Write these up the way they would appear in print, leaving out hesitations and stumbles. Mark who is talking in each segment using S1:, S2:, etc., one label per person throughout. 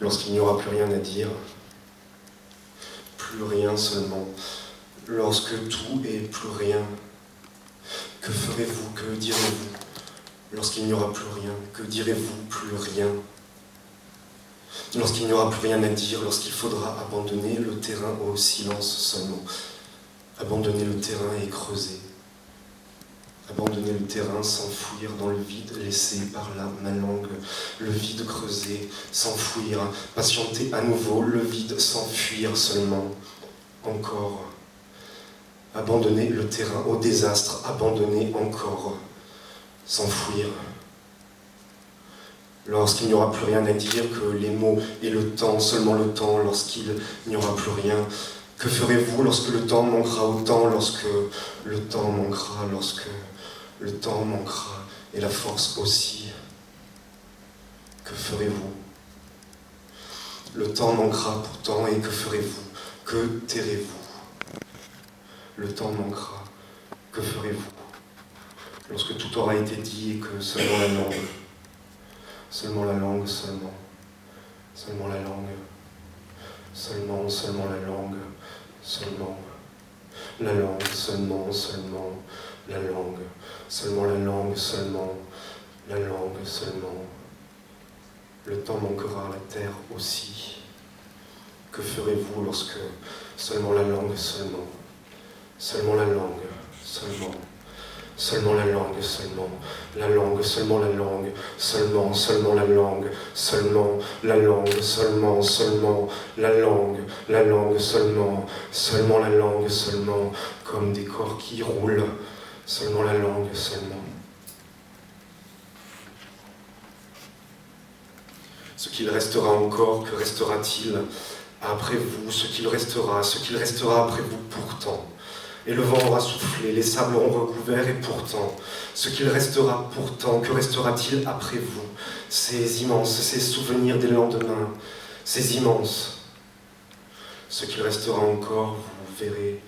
S1: lorsqu'il n'y aura plus rien à dire, plus rien seulement, lorsque tout est plus rien, que ferez-vous, que direz-vous, lorsqu'il n'y aura plus rien, que direz-vous, plus rien, lorsqu'il n'y aura plus rien à dire, lorsqu'il faudra abandonner le terrain au silence seulement, abandonner le terrain et creuser, abandonner le terrain, s'enfouir dans le vide, laisser par là ma langue, le vide creuser, s'enfouir, patienter à nouveau, le vide s'enfuir seulement, encore, abandonner le terrain au désastre, abandonner encore, s'enfouir. Lorsqu'il n'y aura plus rien à dire, que les mots et le temps, seulement le temps, lorsqu'il n'y aura plus rien, que ferez-vous lorsque le temps manquera autant, lorsque le temps manquera, lorsque le temps manquera, et la force aussi? Que ferez-vous? Le temps manquera pourtant, et que ferez-vous? Que tairez-vous? Le temps manquera, que ferez-vous? Lorsque tout aura été dit et que seulement la langue, seulement la langue, seulement la langue, seulement la langue, seulement la langue, seulement la langue, seulement la langue, seulement la langue, seulement. Le temps manquera, la terre aussi. Que ferez-vous lorsque seulement la langue, seulement la langue, seulement la langue, seulement la langue, seulement la langue, seulement la langue, seulement la langue, seulement la langue, seulement la langue, seulement, comme des corps qui roulent, seulement la langue, seulement. Ce qu'il restera encore, que restera-t-il après vous? Ce qu'il restera après vous pourtant. Et le vent aura soufflé, les sables auront recouvert, et pourtant, ce qu'il restera pourtant, que restera-t-il après vous? Ces immenses, ces souvenirs des lendemains, ces immenses. Ce qu'il restera encore, vous verrez,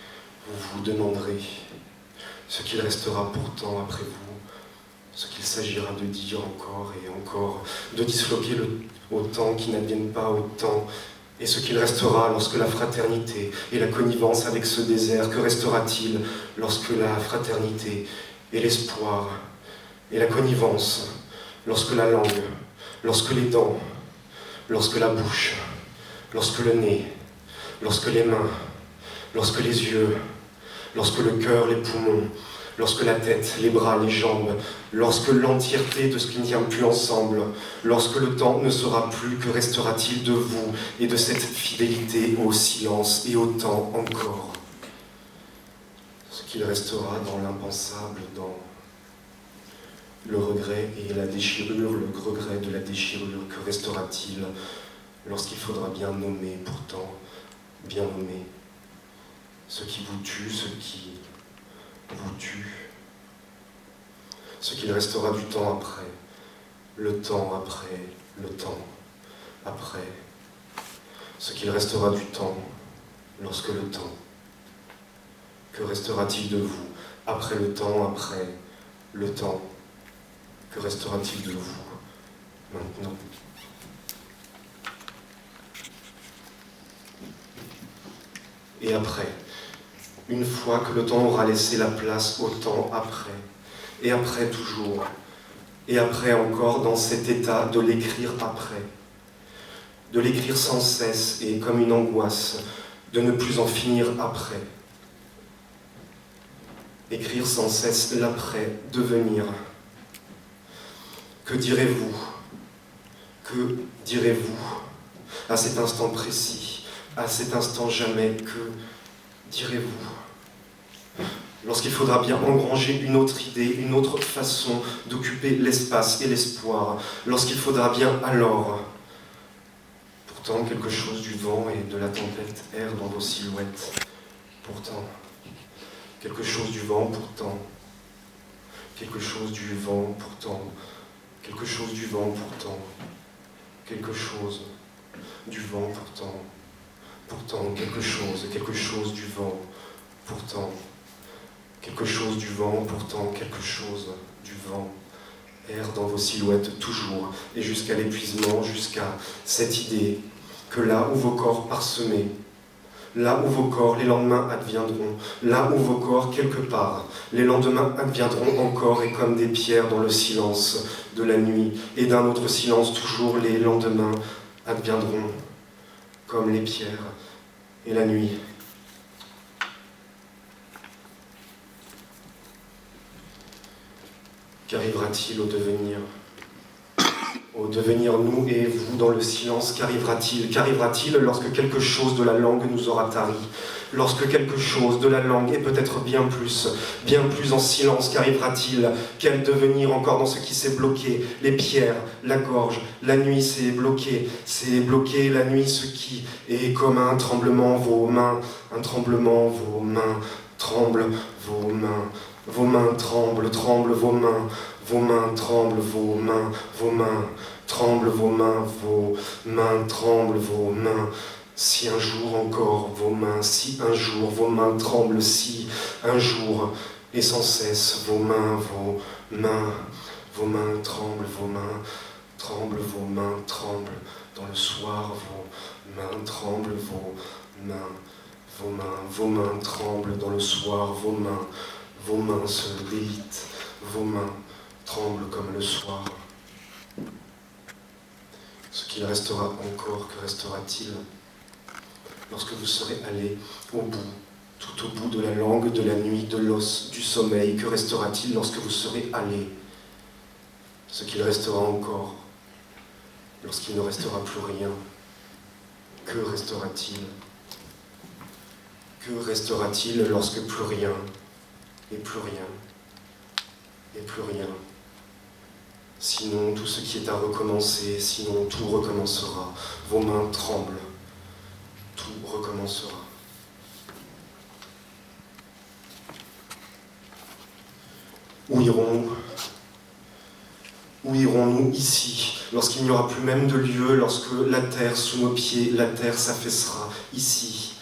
S1: vous vous demanderez. Ce qu'il restera pourtant après vous, ce qu'il s'agira de dire encore et encore, de disloquer au temps qui n'advienne pas au temps. Et ce qu'il restera lorsque la fraternité et la connivence avec ce désert, que restera-t-il lorsque la fraternité et l'espoir et la connivence, lorsque la langue, lorsque les dents, lorsque la bouche, lorsque le nez, lorsque les mains, lorsque les yeux, lorsque le cœur, les poumons, lorsque la tête, les bras, les jambes, lorsque l'entièreté de ce qui ne tient plus ensemble, lorsque le temps ne sera plus, que restera-t-il de vous et de cette fidélité au silence et au temps encore? Ce qu'il restera dans l'impensable, dans le regret et la déchirure, le regret de la déchirure, que restera-t-il lorsqu'il faudra bien nommer, pourtant, bien nommer, ce qui vous tue, ce qui vous tue, ce qu'il restera du temps après, le temps après, le temps après, ce qu'il restera du temps lorsque le temps, que restera-t-il de vous après le temps, après le temps, que restera-t-il de vous maintenant? Et après, une fois que le temps aura laissé la place au temps après, et après toujours, et après encore dans cet état de l'écrire après, de l'écrire sans cesse et comme une angoisse, de ne plus en finir après. Écrire sans cesse l'après, devenir. Que direz-vous? Que direz-vous à cet instant précis, à cet instant jamais? Que direz-vous lorsqu'il faudra bien engranger une autre idée, une autre façon d'occuper l'espace et l'espoir, lorsqu'il faudra bien alors, pourtant quelque chose du vent et de la tempête erre dans vos silhouettes, pourtant, quelque chose du vent, pourtant, quelque chose du vent, pourtant, quelque chose du vent, pourtant, quelque chose du vent, pourtant, quelque chose du vent, pourtant, quelque chose du vent, pourtant, quelque chose du vent, erre dans vos silhouettes toujours, et jusqu'à l'épuisement, jusqu'à cette idée que là où vos corps parsemés, là où vos corps les lendemains adviendront, là où vos corps quelque part, les lendemains adviendront encore et comme des pierres dans le silence de la nuit, et d'un autre silence toujours les lendemains adviendront comme les pierres et la nuit. Qu'arrivera-t-il au devenir ? Au devenir nous et vous dans le silence, qu'arrivera-t-il ? Qu'arrivera-t-il lorsque quelque chose de la langue nous aura tari ? Lorsque quelque chose de la langue, et peut-être bien plus en silence, qu'arrivera-t-il ? Quel devenir encore dans ce qui s'est bloqué ? Les pierres, la gorge, la nuit s'est bloquée, la nuit ce qui est comme un tremblement, vos mains, un tremblement, vos mains tremblent, vos mains tremblent, vos mains tremblent, vos mains tremblent, vos mains tremblent, vos mains. Si un jour encore vos mains, si un jour vos mains tremblent, si un jour et sans cesse vos mains tremblent, vos mains tremblent dans le soir, vos mains tremblent, vos mains tremblent dans le soir, vos mains se délitent, vos mains tremblent comme le soir. Ce qu'il restera encore, que restera-t-il ? Lorsque vous serez allé au bout, tout au bout de la langue, de la nuit, de l'os, du sommeil, que restera-t-il lorsque vous serez allé ? Ce qu'il restera encore, lorsqu'il ne restera plus rien, que restera-t-il ? Que restera-t-il lorsque plus rien, et plus rien, et plus rien ? Sinon, tout ce qui est à recommencer, sinon tout recommencera. Vos mains tremblent, tout recommencera. Où irons-nous ? Où irons-nous ici, lorsqu'il n'y aura plus même de lieu, lorsque la terre sous nos pieds, la terre s'affaissera ici ?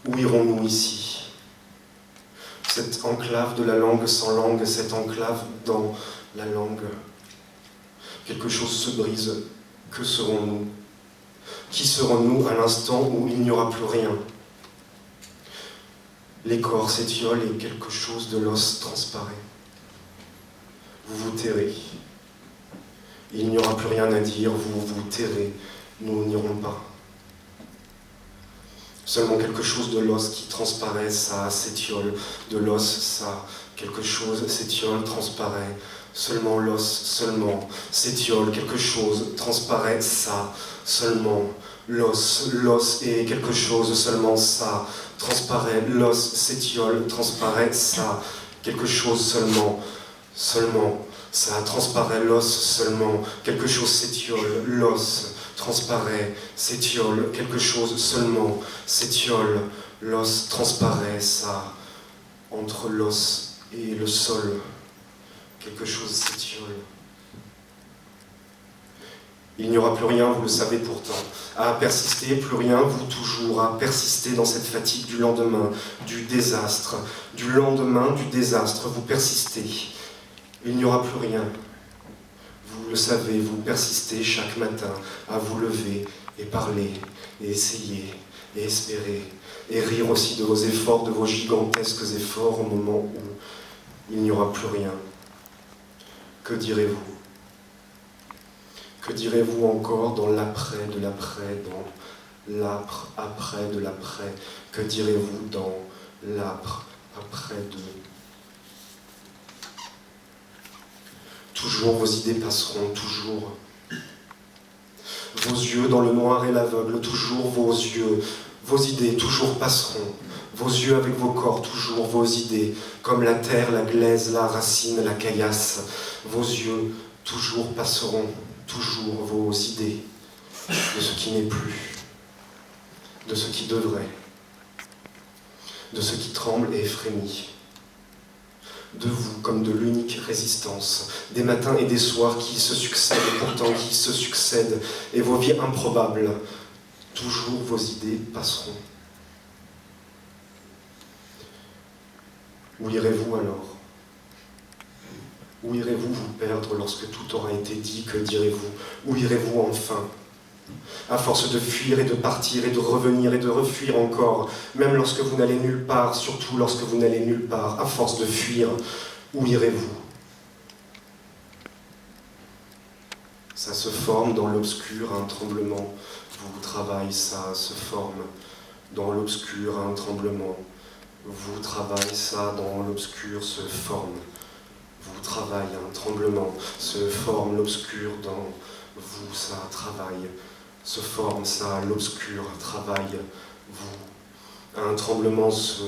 S1: Où irons-nous ici ? Cette enclave de la langue sans langue, cette enclave dans la langue. Quelque chose se brise. Que serons-nous ? Qui serons-nous à l'instant où il n'y aura plus rien ? Les corps s'étiolent et quelque chose de l'os transparaît. Vous vous tairez. Il n'y aura plus rien à dire, vous vous tairez. Nous n'irons pas. Seulement quelque chose de l'os qui transparaît, ça s'étiole. De l'os, ça, quelque chose s'étiole, transparaît. Seulement l'os, seulement s'étiole, quelque chose transparaît, ça, seulement l'os et quelque chose, seulement ça, transparaît, l'os s'étiole, transparaît, ça, quelque chose seulement, ça transparaît, l'os seulement, quelque chose s'étiole, l'os transparaît, s'étiole, quelque chose seulement, s'étiole, l'os transparaît, ça, entre l'os et le sol. Quelque chose s'étiole. Il n'y aura plus rien, vous le savez pourtant, à persister, plus rien, vous toujours, à persister dans cette fatigue du lendemain, du désastre, vous persistez. Il n'y aura plus rien. Vous le savez, vous persistez chaque matin à vous lever et parler, et essayer, et espérer, et rire aussi de vos efforts, de vos gigantesques efforts au moment où il n'y aura plus rien. Que direz-vous ? Que direz-vous encore dans l'après de l'après, dans l'âpre après de l'après ? Que direz-vous dans l'âpre après de... Toujours vos idées passeront, toujours. Vos yeux dans le noir et l'aveugle, toujours vos yeux, vos idées toujours passeront. Vos yeux avec vos corps, toujours vos idées, comme la terre, la glaise, la racine, la caillasse. Vos yeux toujours passeront, toujours vos idées de ce qui n'est plus, de ce qui devrait, de ce qui tremble et frémit. De vous comme de l'unique résistance, des matins et des soirs qui se succèdent, et pourtant qui se succèdent, et vos vies improbables, toujours vos idées passeront. Où irez-vous alors ? Où irez-vous vous perdre lorsque tout aura été dit? Que direz-vous? Où irez-vous enfin? À force de fuir et de partir et de revenir et de refuir encore, même lorsque vous n'allez nulle part, surtout lorsque vous n'allez nulle part, à force de fuir, où irez-vous? Ça se forme dans l'obscur, un tremblement vous travaille, ça se forme dans l'obscur, un tremblement vous travaille, ça dans l'obscur se forme. Vous travaille, un tremblement se forme, l'obscur dans vous, ça travaille, se forme, ça, l'obscur travaille, vous. Un tremblement se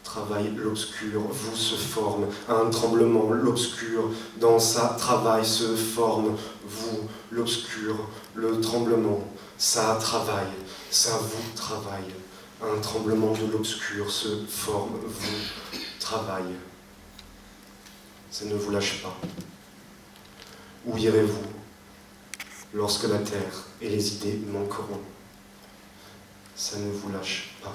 S1: travaille, l'obscur, vous se forme, un tremblement, l'obscur, dans ça travaille, se forme, vous, l'obscur, le tremblement, ça travaille, ça vous travaille, un tremblement de l'obscur se forme, vous travaille. Ça ne vous lâche pas. Où irez-vous lorsque la terre et les idées manqueront? Ça ne vous lâche pas.